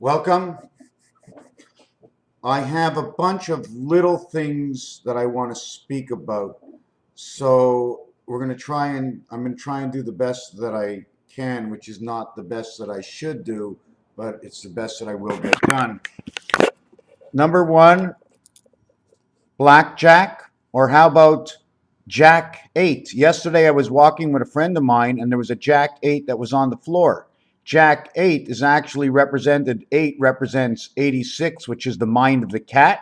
Welcome. I have a bunch of little things that I want to speak about. So I'm going to try and do the best that I can, which is not the best that I should do, but it's the best that I will get done. Number one, blackjack, or how about Jack 8? Yesterday I was walking with a friend of mine and there was a Jack 8 that was on the floor. Jack 8 is actually represented, 8 represents 86, which is the mind of the cat,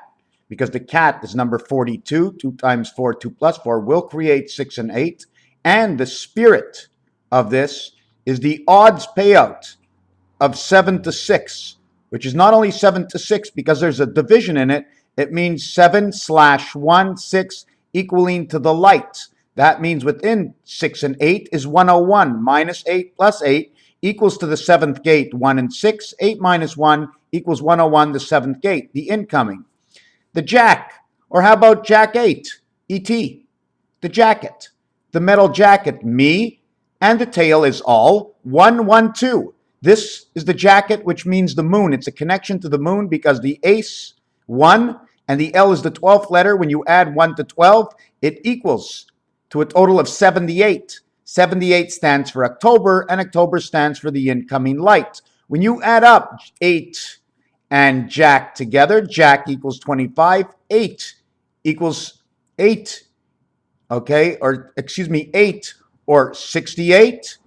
because the cat is number 42. 2 times 4, 2 plus 4 will create 6 and 8. And the spirit of this is the odds payout of 7 to 6, which is not only 7 to 6 because there's a division in it. It means 7/1, 6 equaling to the light. That means within 6 and 8 is 101. Minus 8 plus 8 equals to the 7th gate, 1 and 6. 8 minus 1 equals 101, the 7th gate, the incoming. The jack, or how about Jack 8, E.T., the jacket, the metal jacket, me, and the tail is all 112. This is the jacket, which means the moon. It's a connection to the moon because the ace, 1, and the L is the 12th letter. When you add 1 to 12, it equals to a total of 78. 78 stands for October, and October stands for the incoming light. When you add up 8 and Jack together, Jack equals 25, 8 equals 8, okay, or excuse me, 8 or 68,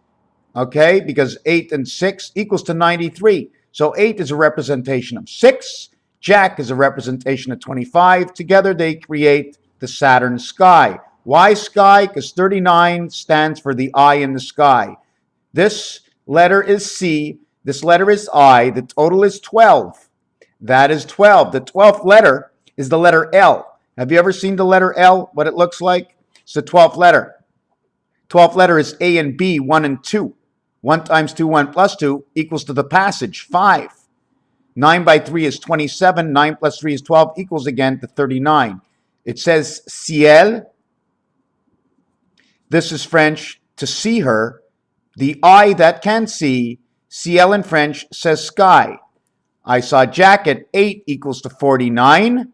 okay, because 8 and 6 equals to 93. So 8 is a representation of 6, Jack is a representation of 25. Together they create the Saturn sky. Why sky? Because 39 stands for the eye in the sky. This letter is C. This letter is I. The total is 12. That is 12. The 12th letter is the letter L. Have you ever seen the letter L, what it looks like? It's the 12th letter. 12th letter is A and B, 1 and 2. 1 times 2, 1 plus 2 equals to the passage, 5. 9 by 3 is 27. 9 plus 3 is 12, equals again to 39. It says ciel. This is French, to see her. The eye that can see, ciel in French, says sky. I saw jacket, 8 equals to 49.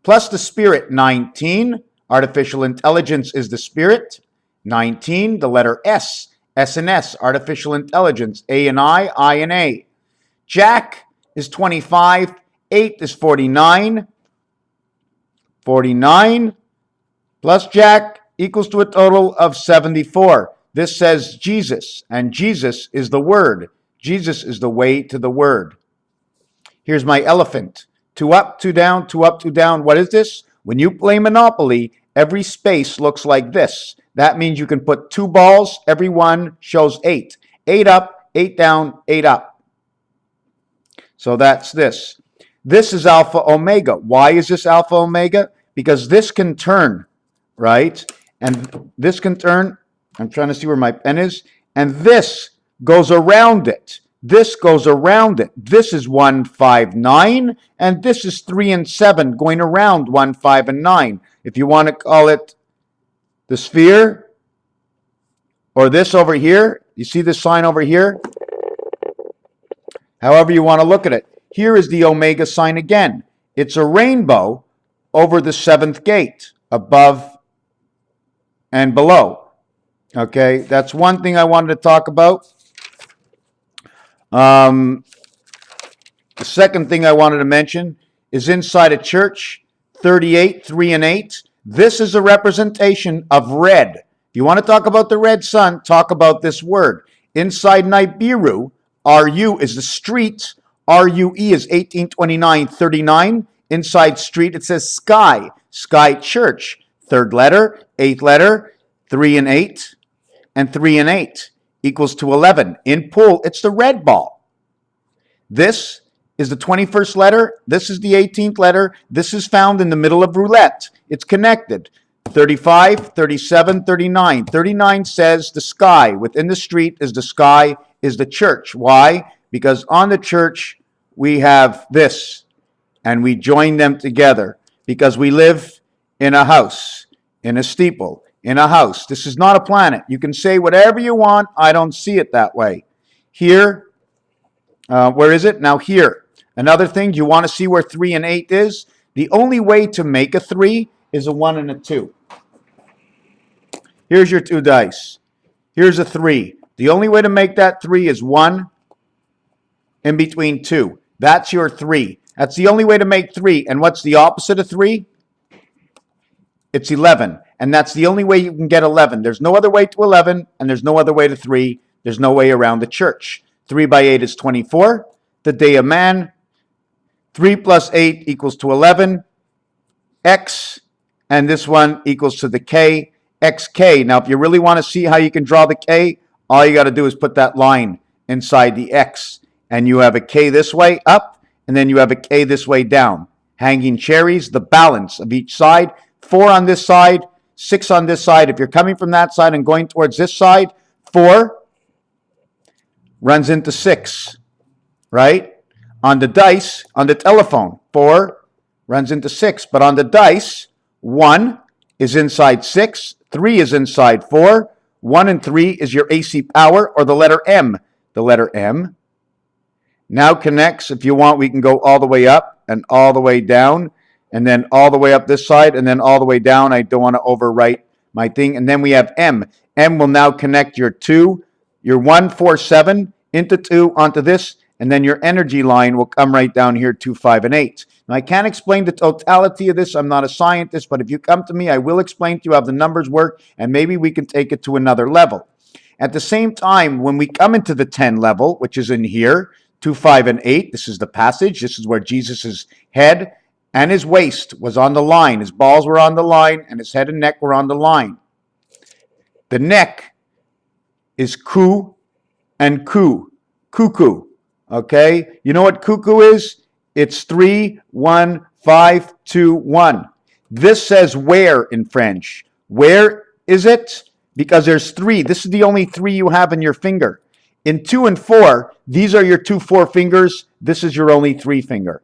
Plus the spirit, 19. Artificial intelligence is the spirit. 19, the letter S. S and S, artificial intelligence. A and I and A. Jack is 25. 8 is 49. 49 plus Jack equals to a total of 74. This says Jesus, and Jesus is the Word. Jesus is the way to the Word. Here's my elephant. 2 up, 2 down, 2 up, 2 down. What is this? When you play Monopoly, every space looks like this. That means you can put 2 balls, every one shows 8. 8 up, 8 down, 8 up. So that's this. This is Alpha Omega. Why is this Alpha Omega? Because this can turn, right? And this can turn, I'm trying to see where my pen is, and this goes around it. This goes around it. This is 1, 5, 9, and this is 3 and 7 going around 1, 5, and 9. If you want to call it the sphere, or this over here, you see this sign over here? However you want to look at it. Here is the Omega sign again. It's a rainbow over the 7th gate, above and below. Okay, that's one thing I wanted to talk about. The second thing I wanted to mention is inside a church, 38, 3 and 8. This is a representation of red. If you want to talk about the red sun, talk about this word. Inside Nibiru, RU is the street. RUE is 1829, 39. Inside street, it says sky. Sky church. 3rd letter, 8th letter, 3 and 8, and 3 and 8 equals to 11. In pool, it's the red ball. This is the 21st letter. This is the 18th letter. This is found in the middle of roulette. It's connected. 35, 37, 39. 39 says the sky. Within the street is the sky, is the church. Why? Because on the church, we have this, and we join them together because we live in a house, in a steeple, in a house. This is not a planet. You can say whatever you want. I don't see it that way. Here, Where is it? Now here. Another thing, do you want to see where 3 and 8 is? The only way to make a 3 is a 1 and a 2. Here's your 2 dice. Here's a 3. The only way to make that 3 is 1 in between 2. That's your 3. That's the only way to make 3. And what's the opposite of 3? It's 11. And that's the only way you can get 11. There's no other way to 11, and there's no other way to 3. There's no way around the church. 3 by 8 is 24. The day of man. 3 plus 8 equals to 11. X, and this one equals to the K. XK. Now, if you really want to see how you can draw the K, all you got to do is put that line inside the X. And you have a K this way up, and then you have a K this way down. Hanging cherries, the balance of each side. 4 on this side, 6 on this side. If you're coming from that side and going towards this side, 4 runs into 6, right? On the dice, on the telephone, 4 runs into 6. But on the dice, 1 is inside 6, 3 is inside 4, 1 and 3 is your AC power, or the letter M. The letter M now connects. If you want, we can go all the way up and all the way down, and then all the way up this side, and then all the way down. I don't want to overwrite my thing. And then we have M. M will now connect your 2, your 1, 4, 7 into 2 onto this, and then your energy line will come right down here, 2, 5, and 8. Now, I can't explain the totality of this. I'm not a scientist, but if you come to me, I will explain to you how the numbers work, and maybe we can take it to another level. At the same time, when we come into the 10 level, which is in here, 2, 5, and 8, this is the passage. This is where Jesus' head and his waist was on the line. His balls were on the line, and his head and neck were on the line. The neck is ku and ku, cuckoo. Okay, you know what cuckoo is? It's 3, 1, 5, 2, 1. This says where in French. Where is it? Because there's 3. This is the only 3 you have in your finger. In 2 and 4, these are your 2 4 fingers. This is your only 3 finger.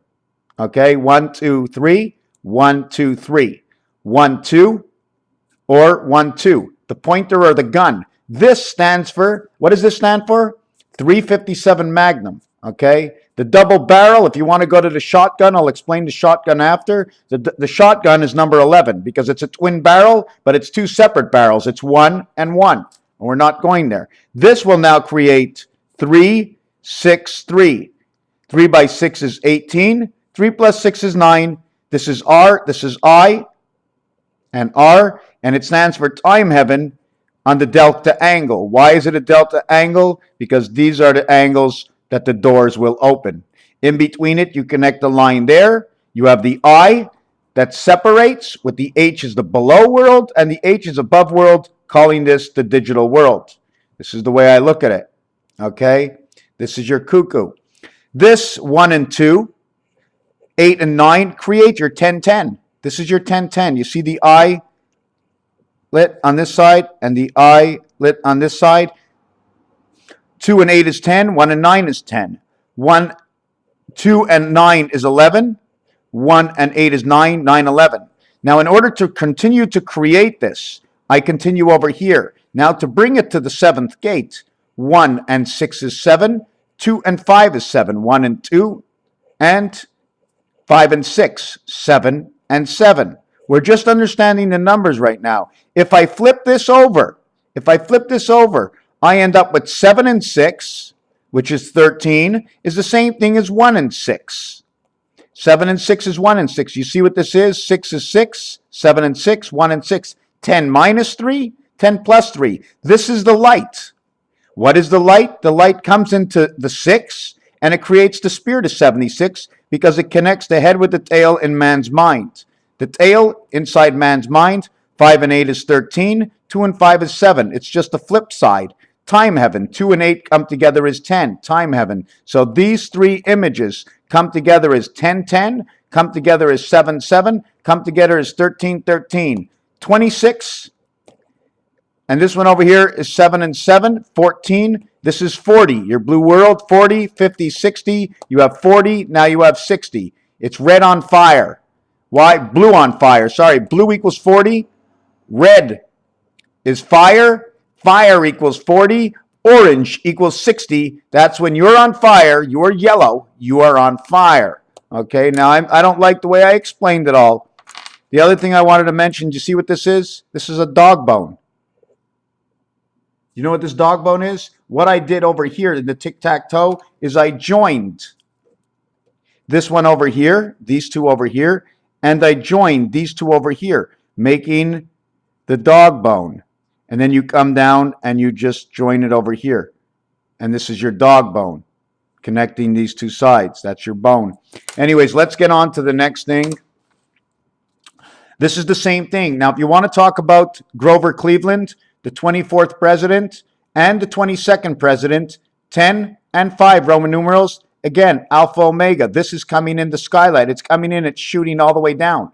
Okay, 1, 2, 3, 1, 2, 3, 1, 2, or 1, 2. The pointer or the gun. This stands for, what does this stand for? 357 Magnum. Okay, the double barrel, if you want to go to the shotgun, I'll explain the shotgun after. The shotgun is number 11 because it's a twin barrel, but it's 2 separate barrels. It's 1 and 1. And we're not going there. This will now create 3, 6, 3. 3 by 6 is 18. 3 plus 6 is 9. This is R, this is I, and R, and it stands for time heaven on the delta angle. Why is it a delta angle? Because these are the angles that the doors will open. In between it, you connect the line there. You have the I that separates, with the H is the below world, and the H is above world, calling this the digital world. This is the way I look at it. Okay? This is your cuckoo. This 1 and 2, 8 and 9, create your 10-10. This is your 10-10. You see the I lit on this side and the I lit on this side. 2 and 8 is 10. 1 and 9 is 10. 1, 2 and 9 is 11. 1 and 8 is 9. 9, 11. Now, in order to continue to create this, I continue over here. Now, to bring it to the 7th gate, 1 and 6 is 7. 2 and 5 is 7. 1 and 2 and 5 and 6. 7 and 7. We're just understanding the numbers right now. If I flip this over, I end up with 7 and 6, which is 13, is the same thing as 1 and 6. 7 and 6 is 1 and 6. You see what this is? 6 is 6, 7 and 6, 1 and 6. 10 minus 3, 10 plus 3. This is the light. What is the light? The light comes into the 6, and it creates the spirit of 76 because it connects the head with the tail in man's mind. The tail inside man's mind, 5 and 8 is 13, 2 and 5 is 7. It's just the flip side. Time heaven, 2 and 8 come together as 10, time heaven. So these 3 images come together as 10, 10, come together as 7, 7, come together as 13, 13. 26, and this one over here is 7 and 7, 14. This is 40, your blue world, 40, 50, 60. You have 40, now you have 60. It's red on fire. Why? Blue on fire. Sorry, blue equals 40. Red is fire. Fire equals 40. Orange equals 60. That's when you're on fire. You're yellow. You are on fire. Okay, now I don't like the way I explained it all. The other thing I wanted to mention, do you see what this is? This is a dog bone. You know what this dog bone is? What I did over here in the tic-tac-toe is I joined this one over here, these two over here, and I joined these two over here, making the dog bone. And then you come down and you just join it over here. And this is your dog bone, connecting these two sides. That's your bone. Anyways, let's get on to the next thing. This is the same thing. Now, if you want to talk about Grover Cleveland, the 24th president and the 22nd president, 10 and 5 Roman numerals, again, Alpha Omega. This is coming in the skylight. It's coming in, it's shooting all the way down.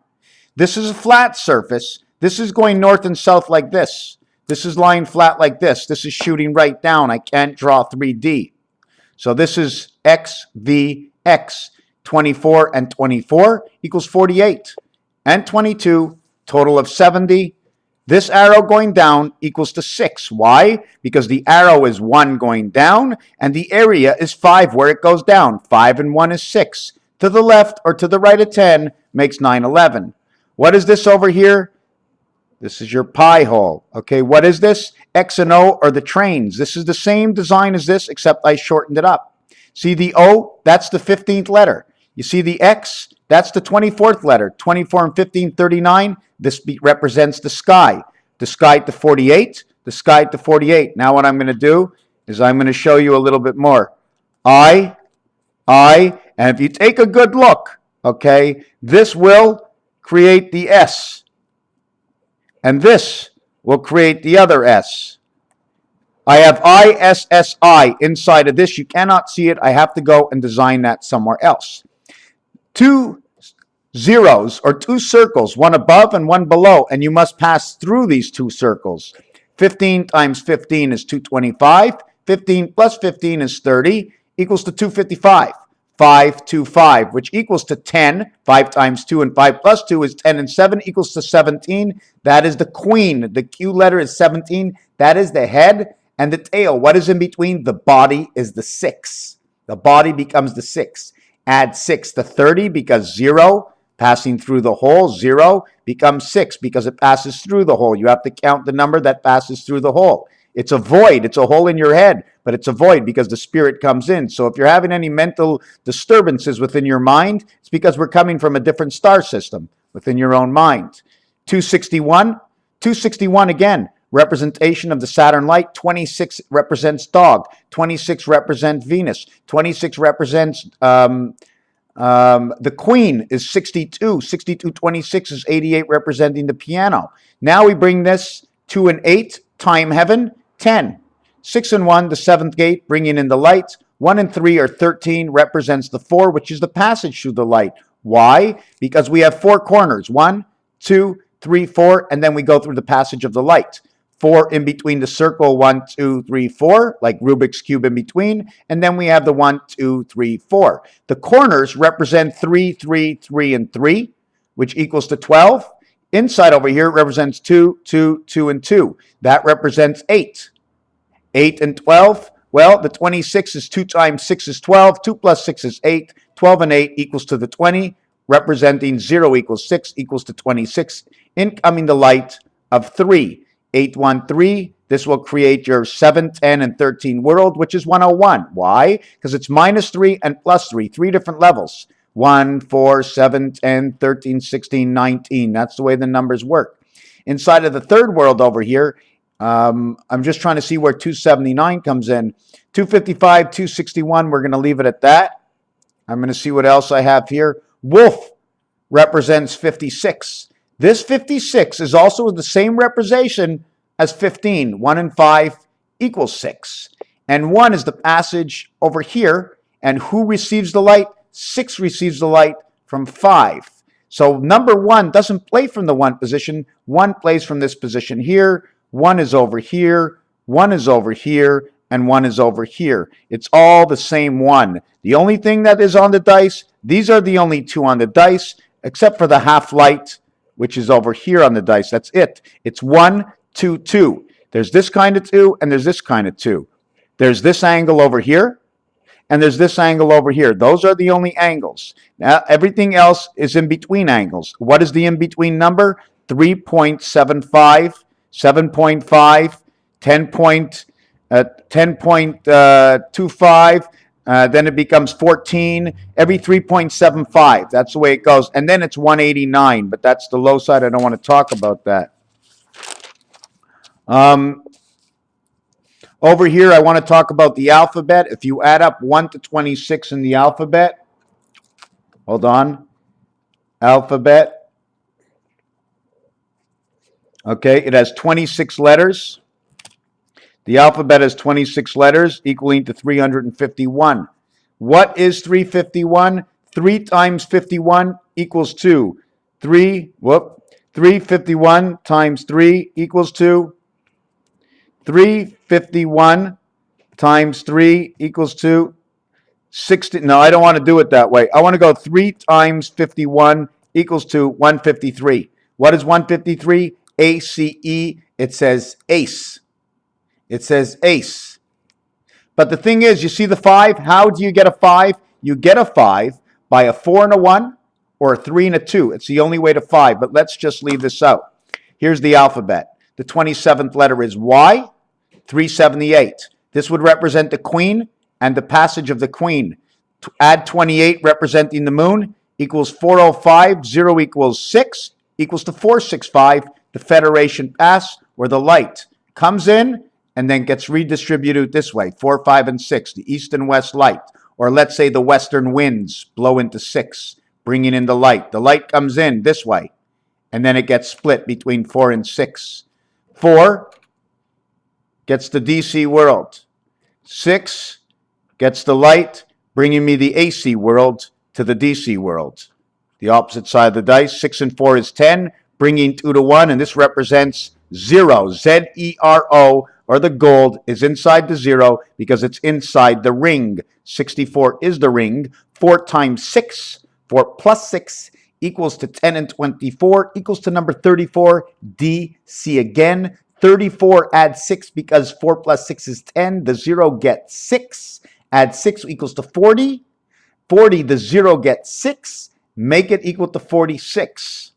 This is a flat surface. This is going north and south like this. This is lying flat like this. This is shooting right down. I can't draw 3D. So this is X, V, X. 24 and 24 equals 48. And 22, total of 70. This arrow going down equals to 6. Why? Because the arrow is 1 going down, and the area is 5 where it goes down. 5 and 1 is 6. To the left or to the right of 10 makes 9, 11. What is this over here? This is your pi hole. Okay, what is this? X and O are the trains. This is the same design as this, except I shortened it up. See the O? That's the 15th letter. You see the X? That's the 24th letter. 24 and 15, 39. This represents the sky. The sky to 48. The sky to 48. Now what I'm going to do is I'm going to show you a little bit more. I, and if you take a good look, okay, this will create the S. And this will create the other S. I have ISSI inside of this. You cannot see it. I have to go and design that somewhere else. 2 zeros or 2 circles, one above and one below, and you must pass through these 2 circles. 15 times 15 is 225. 15 plus 15 is 30, equals to 255. 525, which equals to 10. 5 times 2 and 5 plus 2 is 10, and 7 equals to 17. That is the queen. The Q letter is 17. That is the head and the tail. What is in between? The body is the 6. The body becomes the 6. Add 6 to 30 because 0 passing through the hole, 0 becomes 6 because it passes through the hole. You have to count the number that passes through the hole. It's a void. It's a hole in your head, but it's a void because the spirit comes in. So if you're having any mental disturbances within your mind, it's because we're coming from a different star system within your own mind. 261. 261 again, representation of the Saturn light. 26 represents dog. 26 represents Venus. 26 represents the queen is 62. 62, 26 is 88, representing the piano. Now we bring this 2 and 8, time heaven, 10. 6 and 1, the 7th gate, bringing in the light. 1 and 3 are 13, represents the 4, which is the passage through the light. Why? Because we have 4 corners. 1, 2, 3, 4, and then we go through the passage of the light. 4 in between the circle, 1, 2, 3, 4, like Rubik's Cube in between. And then we have the 1, 2, 3, 4. The corners represent 3, 3, 3, and 3, which equals to 12. Inside over here represents 2, 2, 2, and 2. That represents 8. 8 and 12. Well, the 26 is 2 times 6 is 12. 2 plus 6 is 8. 12 and 8 equals to the 20, representing 0 equals 6 equals to 26. Incoming the light of 3. 8, 1, 3. This will create your 7, 10, and 13 world, which is 101. Why? Because it's minus 3 and plus 3. 3 different levels. 1, 4, 7, 10, 13, 16, 19. That's the way the numbers work. Inside of the third world over here, I'm just trying to see where 279 comes in. 255, 261, we're going to leave it at that. I'm going to see what else I have here. Wolf represents 56. This 56 is also the same representation as 15. 1 and 5 equals 6. And 1 is the passage over here. And who receives the light? 6 receives the light from 5. So number 1 doesn't play from the 1 position. 1 plays from this position here. 1 is over here. 1 is over here. And 1 is over here. It's all the same 1. The only thing that is on the dice, these are the only 2 on the dice, except for the half light, which is over here on the dice. That's it. It's 1, 2, 2. There's this kind of 2, and there's this kind of 2. There's this angle over here, and there's this angle over here. Those are the only angles. Now, everything else is in between angles. What is the in between number? 3.75, 7.5, 10.25. Then it becomes 14, every 3.75. That's the way it goes. And then it's 189, but that's the low side. I don't want to talk about that. Over here, I want to talk about the alphabet. If you add up 1 to 26 in the alphabet, hold on, alphabet. Okay, it has 26 letters. The alphabet has 26 letters, equaling to 351. What is 351? 3 times 51 equals 2. 351 times 3 equals 2. 351 times 3 equals 2. 60. No, I don't want to do it that way. I want to go 3 times 51 equals to 153. What is 153? ACE. It says ace. It says ace. But the thing is, you see the 5? How do you get a 5? You get a 5 by a 4 and a 1 or a 3 and a 2. It's the only way to 5, but let's just leave this out. Here's the alphabet. The 27th letter is Y, 378. This would represent the queen and the passage of the queen. Add 28 representing the moon equals 405. 0 equals 6 equals to 465. The Federation pass, or the light comes in and then gets redistributed this way, 4, 5, and 6, the east and west light. Or let's say the western winds blow into 6, bringing in the light. The light comes in this way, and then it gets split between 4 and 6. 4 gets the DC world. 6 gets the light, bringing me the AC world to the DC world. The opposite side of the dice. 6 and 4 is 10, bringing 2 to 1, and this represents 0. Z-E-R-O, or the gold, is inside the 0 because it's inside the ring. 64 is the ring. 4 times 6, 4 plus 6 equals to 10 and 24, equals to number 34, DC again. 34 add 6 because 4 plus 6 is 10. The 0 gets 6. Add 6 equals to 40. 40, the 0 gets 6. Make it equal to 46.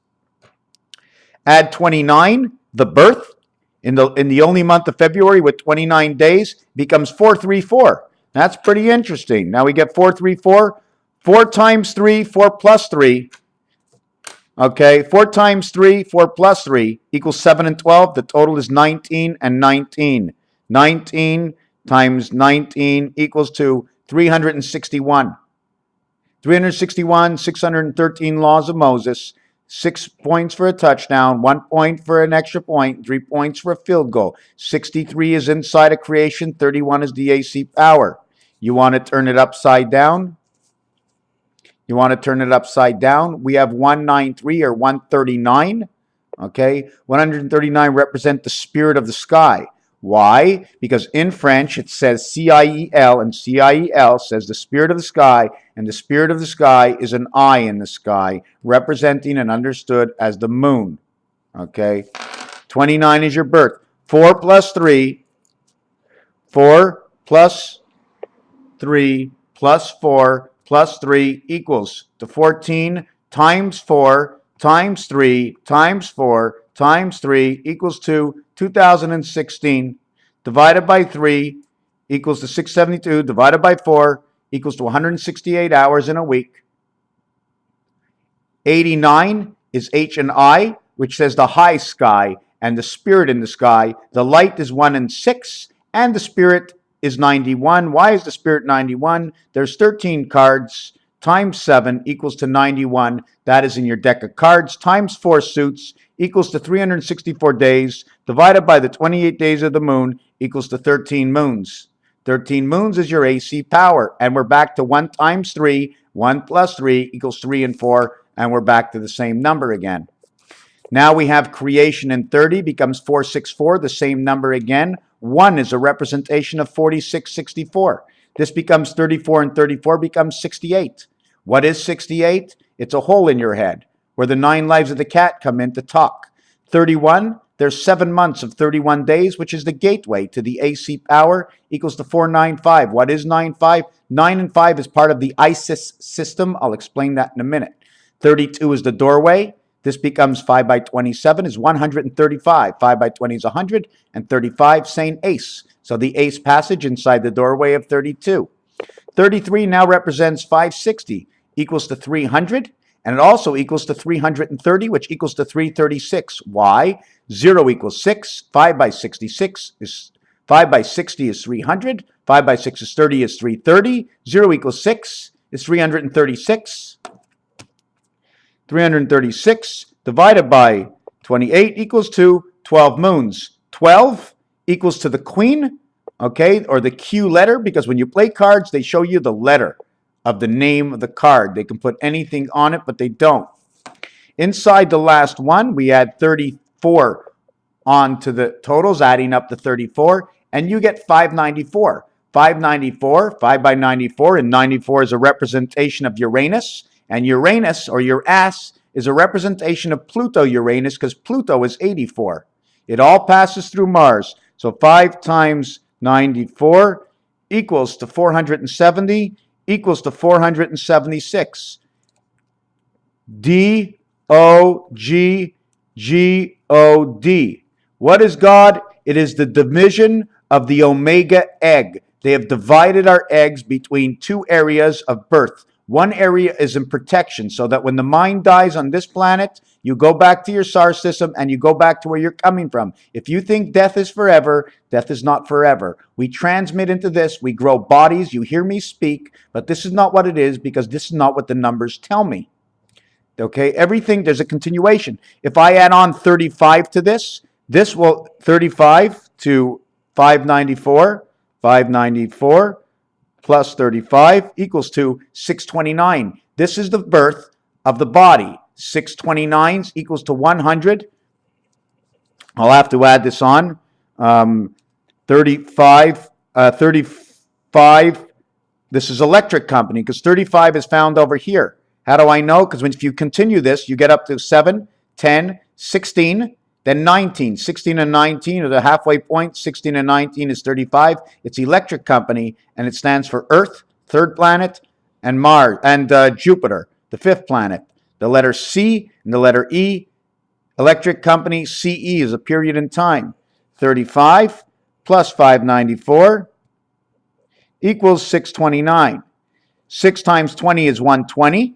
Add 29, the birth, in the only month of February with 29 days, becomes 434. That's pretty interesting. Now we get 434. 4 times 3, 4 plus 3. Okay, 4 times 3, 4 plus 3 equals 7 and 12. The total is 19 and 19. 19 times 19 equals to 361. 361, 613 laws of Moses. 6 points for a touchdown, 1 point for an extra point, 3 points for a field goal. 63 is inside of creation, 31 is the AC power. You want to turn it upside down? You want to turn it upside down? We have 193 or 139. Okay, 139 represent the spirit of the sky. Why? Because in French it says C-I-E-L, and C-I-E-L says the spirit of the sky, and the spirit of the sky is an eye in the sky, representing and understood as the moon. Okay, 29 is your birth. 4 plus 3, 4 plus 3 plus 4 plus 3 equals to 14 times 4 times 3 times 4 times 3 equals to 2016 divided by 3 equals to 672 divided by 4 equals to 168 hours in a week. 89 is H and I, which says the high sky and the spirit in the sky. The light is 1 and 6, and the spirit is 91. Why is the spirit 91? There's 13 cards. Times 7 equals to 91. That is in your deck of cards. Times 4 suits equals to 364 days. Divided by the 28 days of the moon equals to 13 moons. 13 moons is your AC power. And we're back to 1 times 3. 1 plus 3 equals 3 and 4. And we're back to the same number again. Now we have creation in 30 becomes 464, the same number again. 1 is a representation of 4664. This becomes 34, and 34 becomes 68. What is 68? It's a hole in your head where the 9 lives of the cat come in to talk. 31, There's 7 months of 31 days, which is the gateway to the AC power, equals to 495. What is 95? 9 and 5 is part of the ISIS system. I'll explain that in a minute. 32 is the doorway. This becomes 5 by 27 is 135. 5 by 20 is 100, and 35 saying ace. So the ace passage inside the doorway of 32. 33 now represents 560, equals to 300, and it also equals to 330, which equals to 336. Why? 0 equals 6. 5 by 66 is 5 by 60 is 300. 5 by 6 is 30 is 330. 0 equals 6 is 336. 336 divided by 28 equals to 12 moons. 12 equals to the queen, okay, or the Q letter, because when you play cards, they show you the letter of the name of the card. They can put anything on it, but they don't. Inside the last one, we add 34 onto the totals, adding up to 34, and you get 594. 594, 5 by 94, and 94 is a representation of Uranus, and Uranus, or your ass, is a representation of Pluto-Uranus, because Pluto is 84. It all passes through Mars. So 5 times 94 equals to 470, equals to 476. D-O-G-G-O-D. What is God? It is the division of the omega egg. They have divided our eggs between 2 areas of birth. One area is in protection, so that when the mind dies on this planet, you go back to your star system and you go back to where you're coming from. If you think death is forever, death is not forever. We transmit into this, we grow bodies, you hear me speak, but this is not what it is, because this is not what the numbers tell me. Okay, everything, there's a continuation. If I add on 35 to this will, 35 to 594, 594, plus 35 equals to 629. This is the birth of the body. 629 equals to 100. I'll have to add this on. 35, this is electric company, because 35 is found over here. How do I know? Because if you continue this, you get up to 7, 10, 16, then 19. 16 and 19 are the halfway point. 16 and 19 is 35. It's electric company, and it stands for Earth, 3rd planet, and Mars, and Jupiter, the 5th planet. The letter C and the letter E, electric company, CE is a period in time. 35 plus 594 equals 629. 6 times 20 is 120.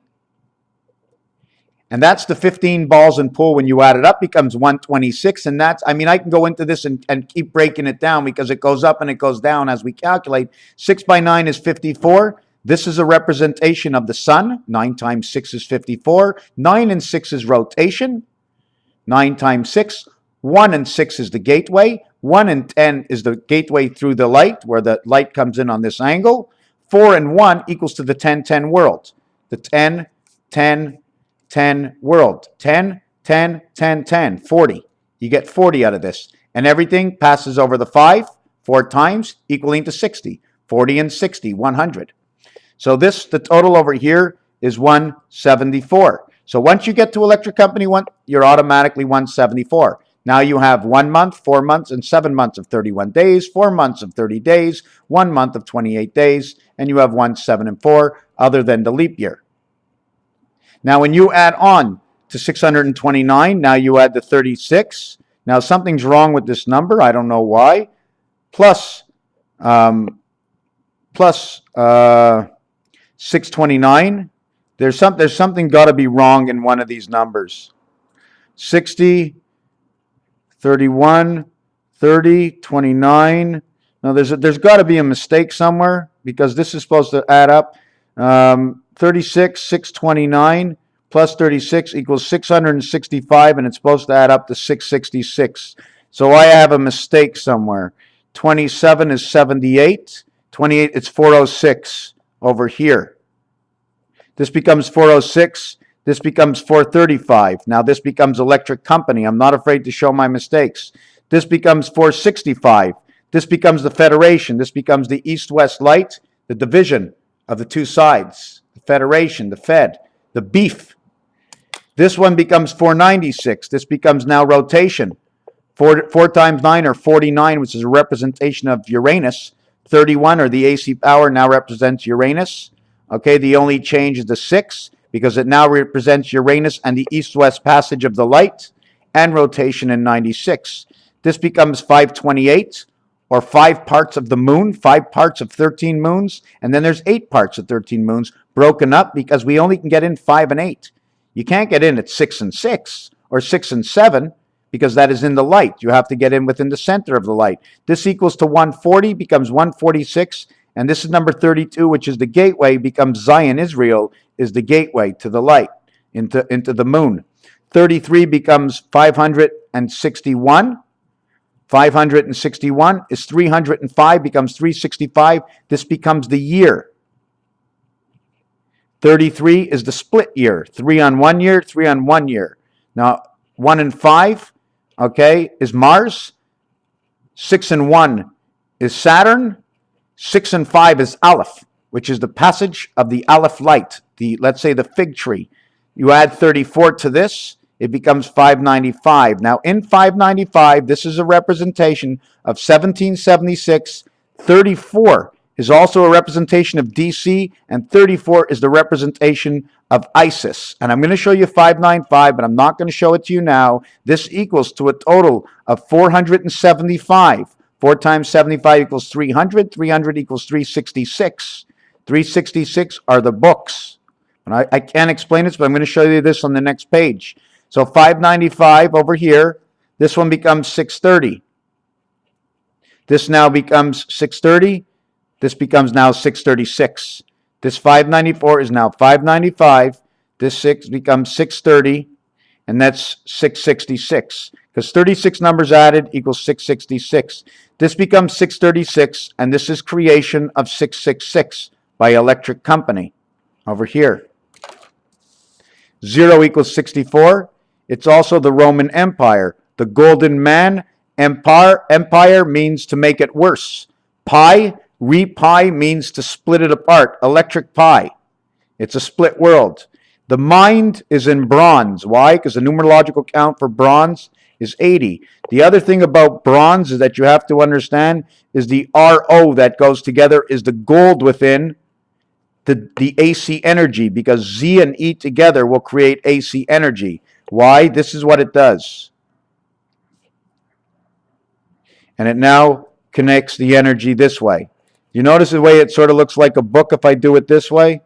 And that's the 15 balls in pool. When you add it up, becomes 126. And that's, I mean, I can go into this and keep breaking it down, because it goes up and it goes down as we calculate. 6 by 9 is 54. This is a representation of the sun. 9 times 6 is 54. 9 and 6 is rotation. 9 times 6. 1 and 6 is the gateway. 1 and 10 is the gateway through the light, where the light comes in on this angle. 4 and 1 equals to the 10-10 world. The 10, 10, 10 world. 10, 10, 10, 10, 40. You get 40 out of this. And everything passes over the 5 4 times, equaling to 60. 40 and 60, 100. So this, the total over here is 174. So once you get to electric company 1, you're automatically 174. Now you have 1 month, 4 months, and 7 months of 31 days, 4 months of 30 days, 1 month of 28 days, and you have 1, 7, and 4, other than the leap year. Now, when you add on to 629, now you add the 36. Now, something's wrong with this number. I don't know why. Plus 629. There's something got to be wrong in one of these numbers. 60, 31, 30, 29. Now, there's got to be a mistake somewhere, because this is supposed to add up. 36, 629 plus 36 equals 665, and it's supposed to add up to 666. So I have a mistake somewhere. 27 is 78. 28, it's 406 over here. This becomes 406. This becomes 435. Now this becomes electric company. I'm not afraid to show my mistakes. This becomes 465. This becomes the Federation. This becomes the East-West light, the division of the 2 sides. Federation, the Fed, the beef. This one becomes 496. This becomes now rotation. 4 times 9 are 49, which is a representation of Uranus. 31, or the AC power, now represents Uranus. Okay, the only change is the 6, because it now represents Uranus and the east-west passage of the light and rotation in 96. This becomes 528, or 5 parts of the moon, 5 parts of 13 moons, and then there's 8 parts of 13 moons broken up because we only can get in 5 and 8. You can't get in at 6 and 6 or 6 and 7 because that is in the light. You have to get in within the center of the light. This equals to 140, becomes 146, and this is number 32, which is the gateway, becomes Zion, Israel, is the gateway to the light, into the moon. 33 becomes 561. 561 is 305, becomes 365. This becomes the year. 33 is the split year. 3 on 1 year, 3 on 1 year. Now, 1 and 5, okay, is Mars. 6 and 1 is Saturn. 6 and 5 is Aleph, which is the passage of the Aleph light, let's say the fig tree. You add 34 to this, it becomes 595. Now, in 595, this is a representation of 1776. 34 is also a representation of DC, and 34 is the representation of Isis. And I'm going to show you 595, but I'm not going to show it to you now. This equals to a total of 475. 4 times 75 equals 300. 300 equals 366. 366 are the books. And I can't explain this, but I'm going to show you this on the next page. So 595 over here, this one becomes 630. This now becomes 630. This becomes now 636. This 594 is now 595. This 6 becomes 630, and that's 666. Because 36 numbers added equals 666. This becomes 636, and this is creation of 666 by Electric Company over here. 0 equals 64. It's also the Roman Empire. The Golden Man, empire means to make it worse. Pi, repi means to split it apart. Electric pi. It's a split world. The mind is in bronze. Why? Because the numerological count for bronze is 80. The other thing about bronze is that you have to understand is the RO that goes together is the gold within the AC energy, because Z and E together will create AC energy. Why? This is what it does. And it now connects the energy this way. You notice the way it sort of looks like a book if I do it this way?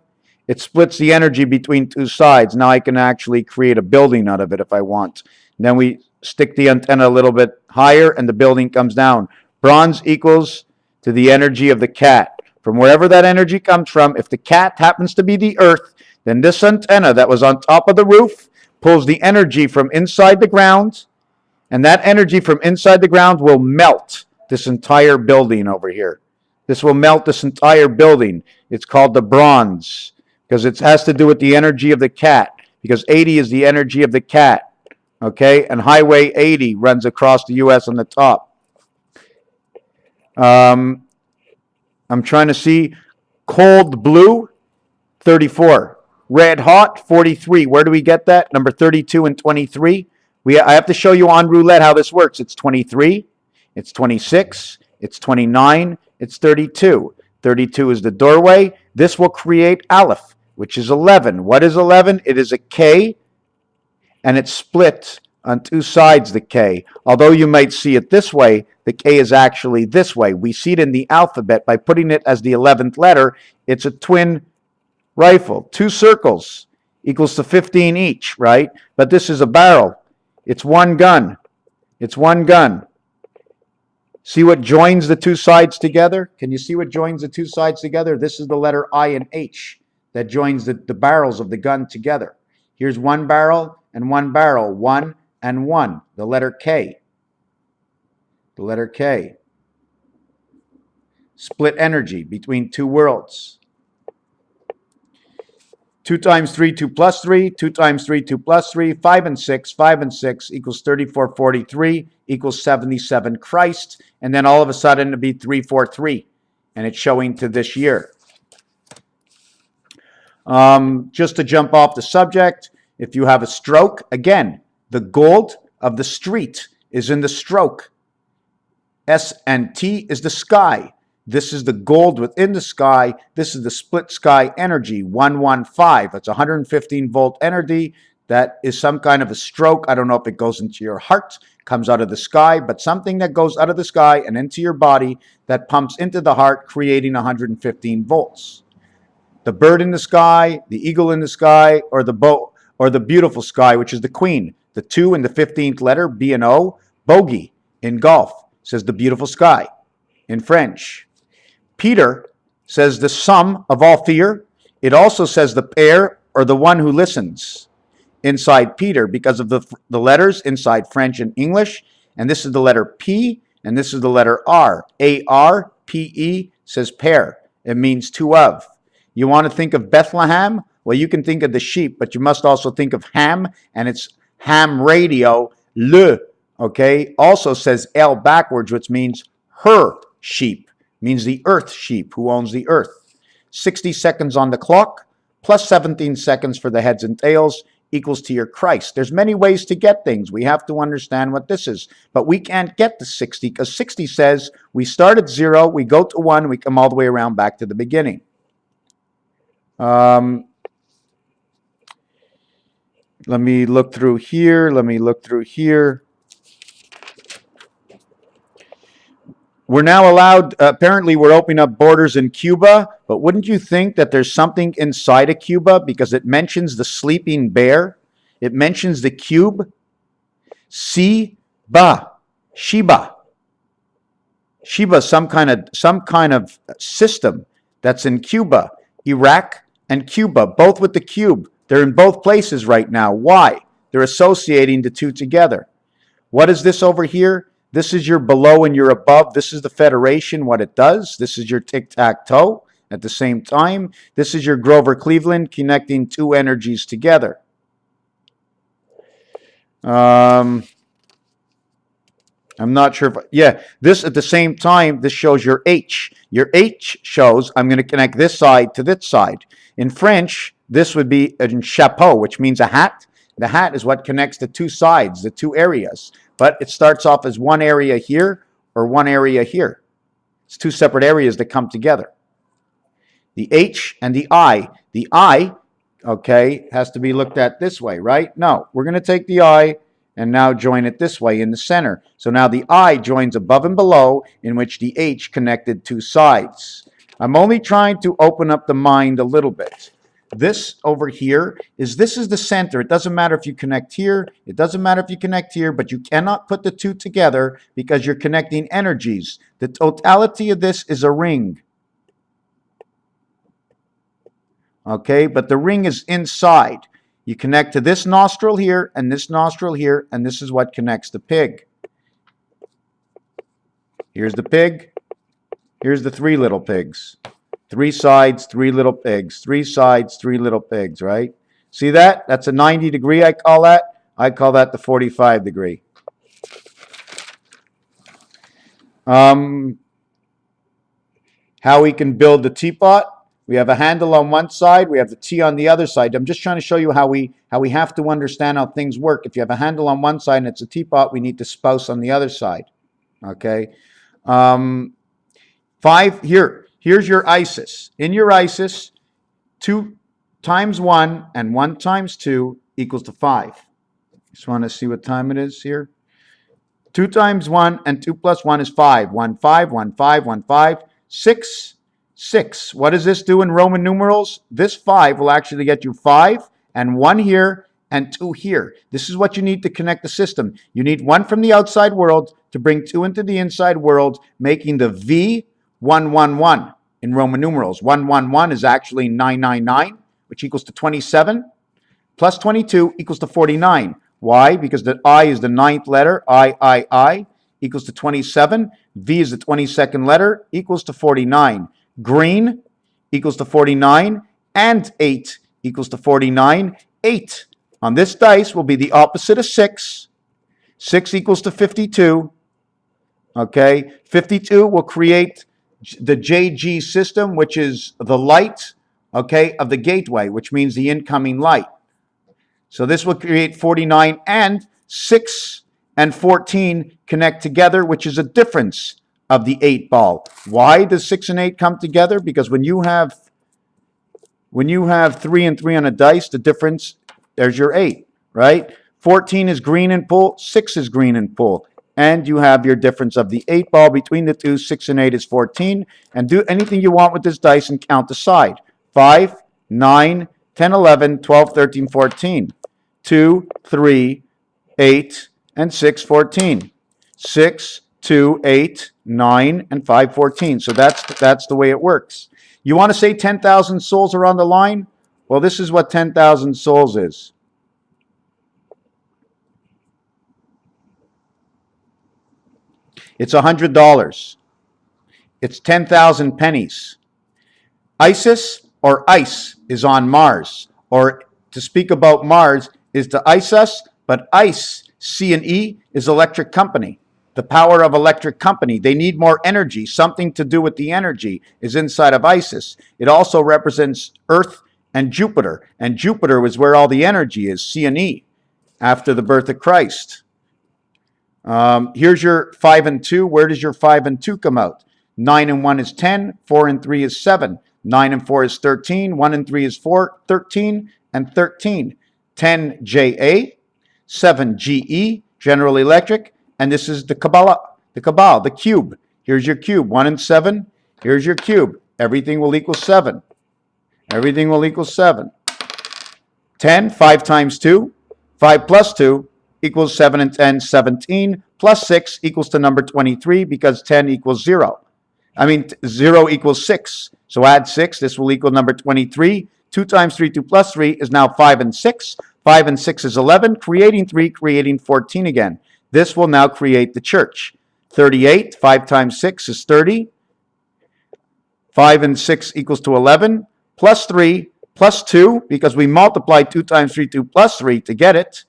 It splits the energy between two sides. Now I can actually create a building out of it if I want. And then we stick the antenna a little bit higher and the building comes down. Bronze equals to the energy of the cat. From wherever that energy comes from, if the cat happens to be the earth, then this antenna that was on top of the roof pulls the energy from inside the ground, and that energy from inside the ground will melt this entire building over here. This will melt this entire building. It's called the bronze because it has to do with the energy of the cat, because 80 is the energy of the cat, okay? And Highway 80 runs across the U.S. on the top. I'm trying to see. Cold blue, 34. Red hot, 43. Where do we get that? Number 32 and 23. I have to show you on roulette how this works. It's 23, it's 26, it's 29, it's 32. 32 is the doorway. This will create Aleph, which is 11. What is 11? It is a K, and it's split on two sides, the K. Although you might see it this way, the K is actually this way. We see it in the alphabet by putting it as the 11th letter. It's a twin rifle. 2 circles equals to 15 each, right? But this is a barrel. It's one gun. It's one gun. See what joins the two sides together? Can you see what joins the two sides together? This is the letter I and H that joins the barrels of the gun together. Here's one barrel and one barrel. 1 and 1. The letter K. The letter K. Split energy between two worlds. 2 times 3, 2 plus 3. 2 times 3, 2 plus 3. 5 and 6. 5 and 6 equals 34, 43 equals 77 Christ. And then all of a sudden it'd be 343. And it's showing to this year. Just to jump off the subject, if you have a stroke, again, the gold of the street is in the stroke. S and T is the sky. This is the gold within the sky. This is the split sky energy, 115. That's 115 volt energy. That is some kind of a stroke. I don't know if it goes into your heart, comes out of the sky, but something that goes out of the sky and into your body that pumps into the heart, creating 115 volts. The bird in the sky, the eagle in the sky, or the boat, or the beautiful sky, which is the queen. The 2 and the 15th letter, B and O, bogey in golf, says the beautiful sky in French. Peter says the sum of all fear. It also says the pair or the one who listens inside Peter because of the letters inside French and English. And this is the letter P and this is the letter R. A-R-P-E says pair. It means two of. You want to think of Bethlehem? Well, you can think of the sheep, but you must also think of ham, and it's ham radio, le, okay? Also says L backwards, which means her sheep, means the earth sheep, who owns the earth. 60 seconds on the clock, plus 17 seconds for the heads and tails, equals to your Christ. There's many ways to get things. We have to understand what this is. But we can't get to 60, because 60 says we start at 0, we go to 1, we come all the way around back to the beginning. Let me look through here. We're now allowed, apparently we're opening up borders in Cuba, but wouldn't you think that there's something inside of Cuba because it mentions the sleeping bear? It mentions the cube. Sheba. Sheba is some kind of system that's in Cuba. Iraq and Cuba, both with the cube. They're in both places right now. Why? They're associating the two together. What is this over here? This is your below and your above. This is the Federation, what it does. This is your tic-tac-toe at the same time. This is your Grover Cleveland connecting two energies together. I'm not sure if, this at the same time, this shows your H. Your H shows I'm going to connect this side to this side. In French, this would be a chapeau, which means a hat. The hat is what connects the two sides, the two areas. But it starts off as one area here or one area here. It's two separate areas that come together. The H and the I. The I, okay, has to be looked at this way, right? No, we're going to take the I and now join it this way in the center. So now the I joins above and below, in which the H connected two sides. I'm only trying to open up the mind a little bit. This over here this is the center. It doesn't matter if you connect here. It doesn't matter if you connect here, but you cannot put the two together because you're connecting energies. The totality of this is a ring. Okay, but the ring is inside. You connect to this nostril here, and this nostril here, and this is what connects the pig. Here's the pig. Here's the three little pigs. 3 sides, 3 little pigs. 3 sides, 3 little pigs, right? See that? That's a 90 degree, I call that. I call that the 45 degree. How we can build the teapot. We have a handle on one side. We have the T on the other side. I'm just trying to show you how we have to understand how things work. If you have a handle on one side and it's a teapot, we need the spouse on the other side. Okay. 5 here. Here's your ISIS. In your ISIS, 2 times 1 and 1 times 2 equals to 5. Just want to see what time it is here. 2 times 1 and 2 plus 1 is 5. 1, 5, 1, 5, 1, 5. 6, 6. What does this do in Roman numerals? This 5 will actually get you 5 and 1 here and 2 here. This is what you need to connect the system. You need 1 from the outside world to bring 2 into the inside world, making the V 111 in Roman numerals. 111 is actually 999, which equals to 27, plus 22 equals to 49. Why? Because the I is the 9th letter, I, equals to 27. V is the 22nd letter, equals to 49. Green equals to 49, and 8 equals to 49. 8 on this dice will be the opposite of 6. 6 equals to 52. Okay, 52 will create the JG system, which is the light, okay, of the gateway, which means the incoming light. So this will create 49, and 6 and 14 connect together, which is a difference of the 8 ball. Why does 6 and 8 come together? Because when you have 3 and 3 on a dice, the difference, there's your 8, right? 14 is green in pool, 6 is green in pool. And you have your difference of the 8 ball between the two. 6 and 8 is 14. And do anything you want with this dice and count the side. 5, 9, 10, 11, 12, 13, 14. 2, 3, 8, and 6, 14. 6, 2, 8, 9, and 5, 14. So that's the way it works. You want to say 10,000 souls are on the line? Well, this is what 10,000 souls is. It's $100. It's 10,000 pennies. Isis or ice is on Mars. Or to speak about Mars is to ice us, but ice, C and E, is electric company. The power of electric company. They need more energy. Something to do with the energy is inside of Isis. It also represents Earth and Jupiter. And Jupiter is where all the energy is, C and E, after the birth of Christ. Here's your 5 and 2. Where does your 5 and 2 come out? 9 and 1 is 10. 4 and 3 is 7. 9 and 4 is 13. 1 and 3 is 4. 13 and 13. 10 JA. 7 GE, General Electric. And this is the Kabbalah, the cube. Here's your cube. 1 and 7. Here's your cube. Everything will equal 7. Everything will equal 7. 10, 5 times 2. 5 plus 2 equals 7 and 10, 17. Plus 6 equals to number 23 because 10 equals 0. 0 equals 6. So add 6. This will equal number 23. 2 times 3, 2 plus 3 is now 5 and 6. 5 and 6 is 11. Creating 3, creating 14 again. This will now create the church. 38, 5 times 6 is 30. 5 and 6 equals to 11. Plus 3, plus 2, because we multiply 2 times 3, 2 plus 3 to get it.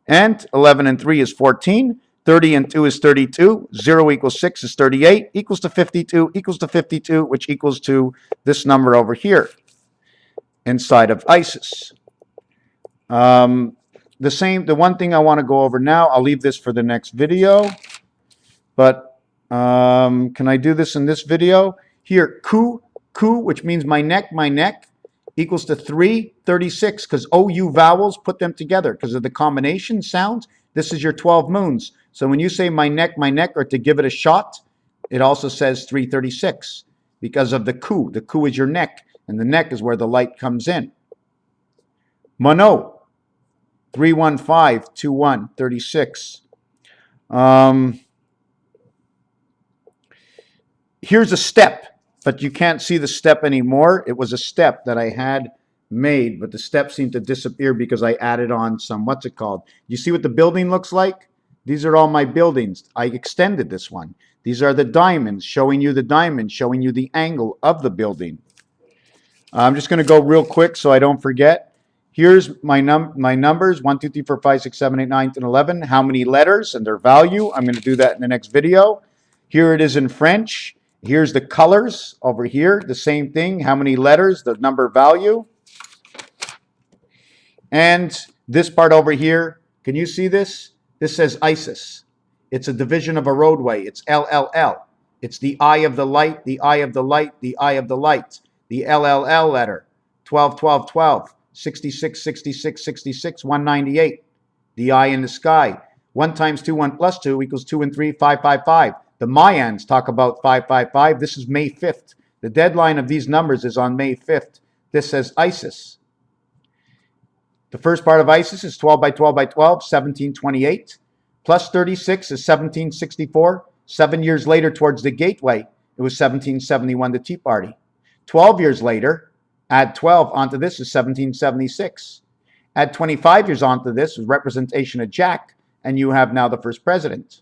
And 11 and 3 is 14. 30 and 2 is 32. 0 equals 6 is 38. Equals to 52, equals to 52, which equals to this number over here inside of Isis. The one thing I want to go over now, I'll leave this for the next video, but can I do this in this video? Here, ku, which means my neck, equals to 336, because OU vowels, put them together because of the combination sounds. This is your 12 moons. So when you say my neck, or to give it a shot, it also says 336 because of the ku. The ku is your neck, and the neck is where the light comes in. Mono. 315-21-36. Here's a step, but you can't see the step anymore. It was a step that I had made, but the step seemed to disappear because I added on some, what's it called? You see what the building looks like? These are all my buildings. I extended this one. These are the diamonds, showing you the diamond, showing you the angle of the building. I'm just going to go real quick so I don't forget. Here's my numbers, 1, 2, 3, 4, 5, 6, 7, 8, 9, 10, 11. How many letters and their value? I'm going to do that in the next video. Here it is in French. Here's the colors over here. The same thing. How many letters, the number value. And this part over here, can you see this? This says Isis. It's a division of a roadway. It's LLL. It's the eye of the light, the eye of the light, the eye of the light. The LLL letter, 12, 12, 12. 66, 66, 66, 198. The eye in the sky. 1 times 2, 1 plus 2 equals 2 and 3, 5, 5, 5. The Mayans talk about 5, 5, 5. This is May 5th. The deadline of these numbers is on May 5th. This says Isis. The first part of Isis is 12 by 12 by 12, 1728. Plus 36 is 1764. 7 years later, towards the gateway, it was 1771, the Tea Party. 12 years later, add 12 onto this is 1776. Add 25 years onto this is representation of Jack, and you have now the first president.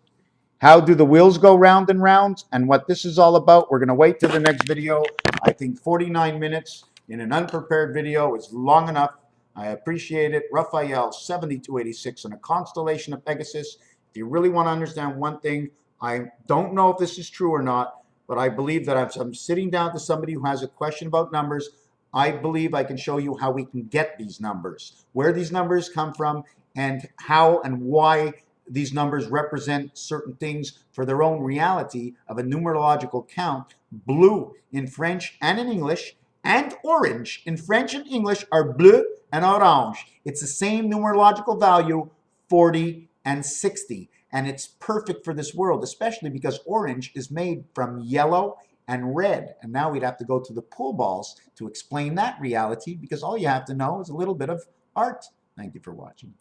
How do the wheels go round and round? And what this is all about, we're going to wait till the next video. I think 49 minutes in an unprepared video is long enough. I appreciate it. Raphael 7286 on a constellation of Pegasus. If you really want to understand one thing, I don't know if this is true or not, but I believe that if I'm sitting down to somebody who has a question about numbers, I believe I can show you how we can get these numbers, where these numbers come from, and how and why these numbers represent certain things for their own reality of a numerological count. Blue in French and in English, and orange in French and English are bleu and orange. It's the same numerological value, 40 and 60. And it's perfect for this world, especially because orange is made from yellow and red. And now we'd have to go to the pool balls to explain that reality, because all you have to know is a little bit of art. Thank you for watching.